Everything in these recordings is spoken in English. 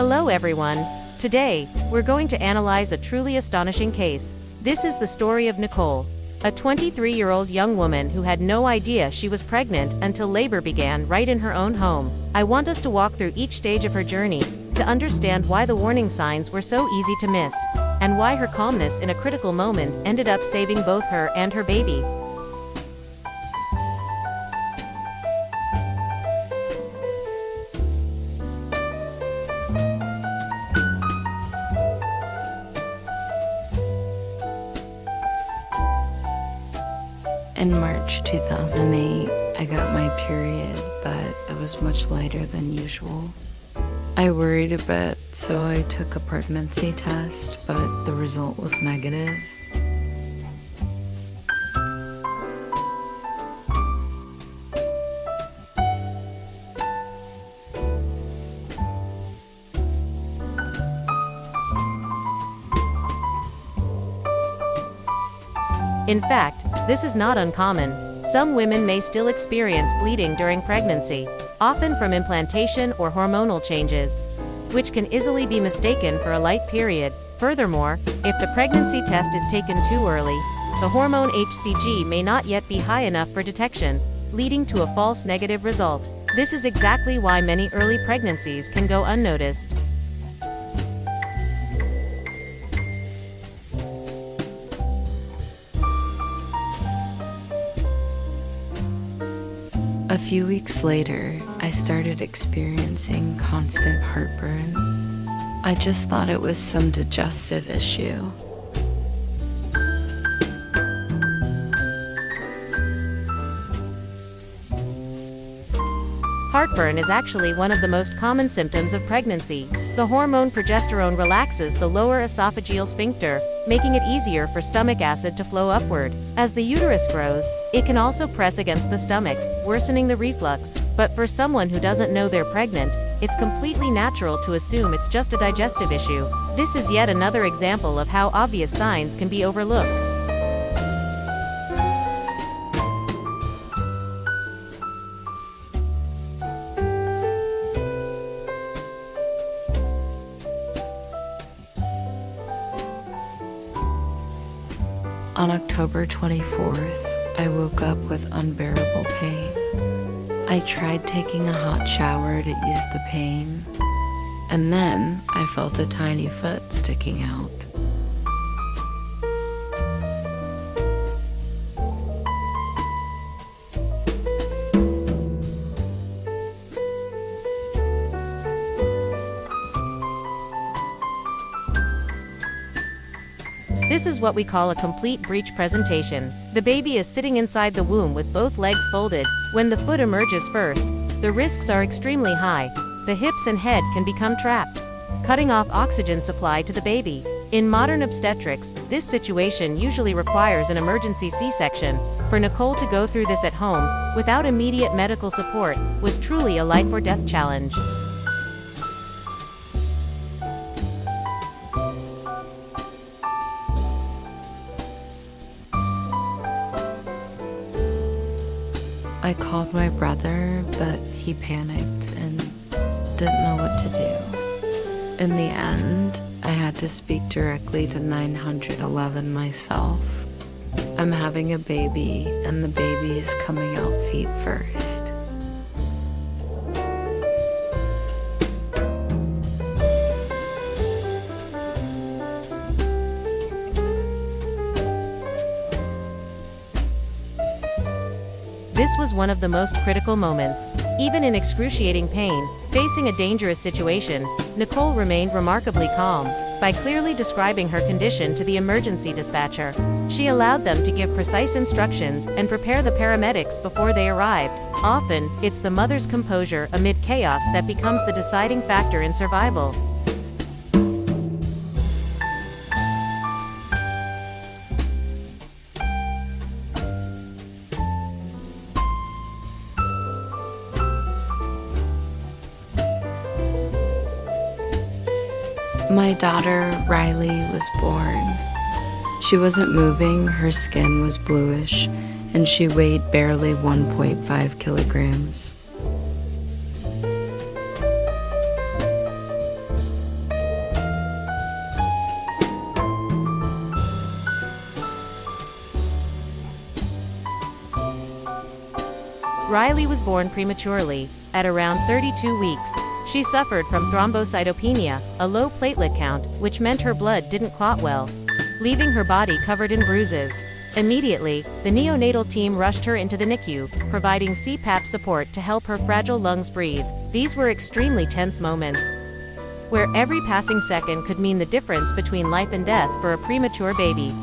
Hello everyone. Today, we're going to analyze a truly astonishing case. This is the story of Nicole, a 23-year-old young woman who had no idea she was pregnant until labor began right in her own home. I want us to walk through each stage of her journey to understand why the warning signs were so easy to miss, and why her calmness in a critical moment ended up saving both her and her baby. In March 2008, I got my period, but it was much later than usual. I worried a bit, so I took a pregnancy test, but the result was negative. In fact, this is not uncommon. Some women may still experience bleeding during pregnancy, often from implantation or hormonal changes, which can easily be mistaken for a light period. Furthermore, if the pregnancy test is taken too early, the hormone HCG may not yet be high enough for detection, leading to a false negative result. This is exactly why many early pregnancies can go unnoticed. A few weeks later, I started experiencing constant heartburn. I just thought it was some digestive issue. Heartburn is actually one of the most common symptoms of pregnancy. The hormone progesterone relaxes the lower esophageal sphincter, making it easier for stomach acid to flow upward. As the uterus grows, it can also press against the stomach, worsening the reflux. But for someone who doesn't know they're pregnant, it's completely natural to assume it's just a digestive issue. This is yet another example of how obvious signs can be overlooked. On October 24th, I woke up with unbearable pain. I tried taking a hot shower to ease the pain, and then I felt a tiny foot sticking out. This is what we call a complete breech presentation. The baby is sitting inside the womb with both legs folded. When the foot emerges first, the risks are extremely high. The hips and head can become trapped, cutting off oxygen supply to the baby. In modern obstetrics, this situation usually requires an emergency C-section. For Nicole to go through this at home, without immediate medical support, was truly a life or death challenge. I called my brother, but he panicked and didn't know what to do. In the end, I had to speak directly to 911 myself. I'm having a baby, and the baby is coming out feet first. This was one of the most critical moments. Even in excruciating pain, facing a dangerous situation, Nicole remained remarkably calm. By clearly describing her condition to the emergency dispatcher, she allowed them to give precise instructions and prepare the paramedics before they arrived. Often, it's the mother's composure amid chaos that becomes the deciding factor in survival. My daughter, Riley, was born. She wasn't moving, her skin was bluish, and she weighed barely 1.5 kilograms. Riley was born prematurely, at around 32 weeks. She suffered from thrombocytopenia, a low platelet count, which meant her blood didn't clot well, leaving her body covered in bruises. Immediately, the neonatal team rushed her into the NICU, providing CPAP support to help her fragile lungs breathe. These were extremely tense moments, where every passing second could mean the difference between life and death for a premature baby.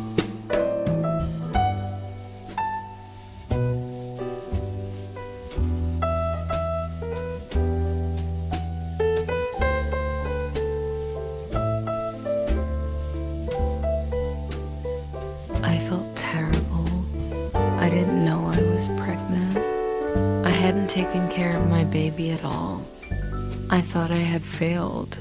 I felt terrible. I didn't know I was pregnant. I hadn't taken care of my baby at all. I thought I had failed.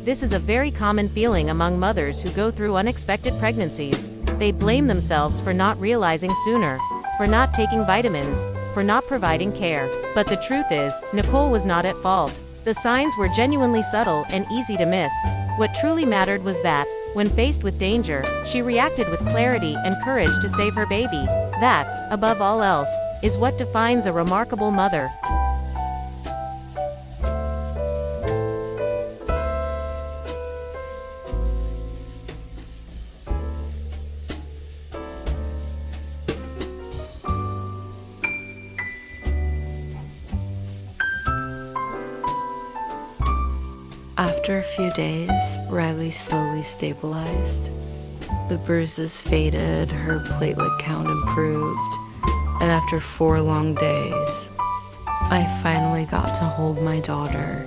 This is a very common feeling among mothers who go through unexpected pregnancies. They blame themselves for not realizing sooner, for not taking vitamins, for not providing care. But the truth is, Nicole was not at fault. The signs were genuinely subtle and easy to miss. What truly mattered was that, when faced with danger, she reacted with clarity and courage to save her baby. That, above all else, is what defines a remarkable mother. After a few days, Riley slowly stabilized. The bruises faded, her platelet count improved, and after 4 long days, I finally got to hold my daughter.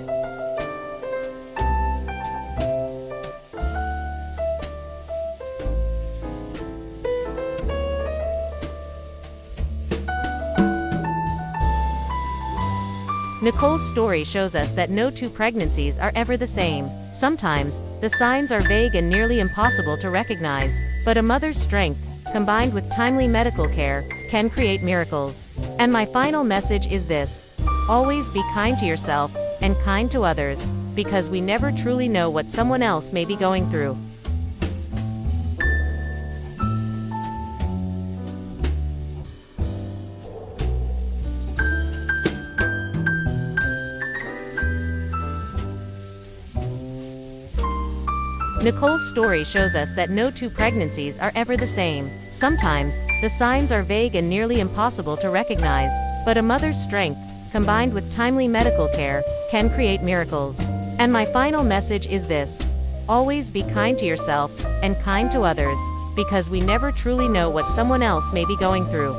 Nicole's story shows us that no two pregnancies are ever the same. Sometimes, the signs are vague and nearly impossible to recognize, but a mother's strength, combined with timely medical care, can create miracles. And my final message is this: always be kind to yourself, and kind to others, because we never truly know what someone else may be going through. Nicole's story shows us that no two pregnancies are ever the same. Sometimes, the signs are vague and nearly impossible to recognize, but a mother's strength, combined with timely medical care, can create miracles. And my final message is this: always be kind to yourself, and kind to others, because we never truly know what someone else may be going through.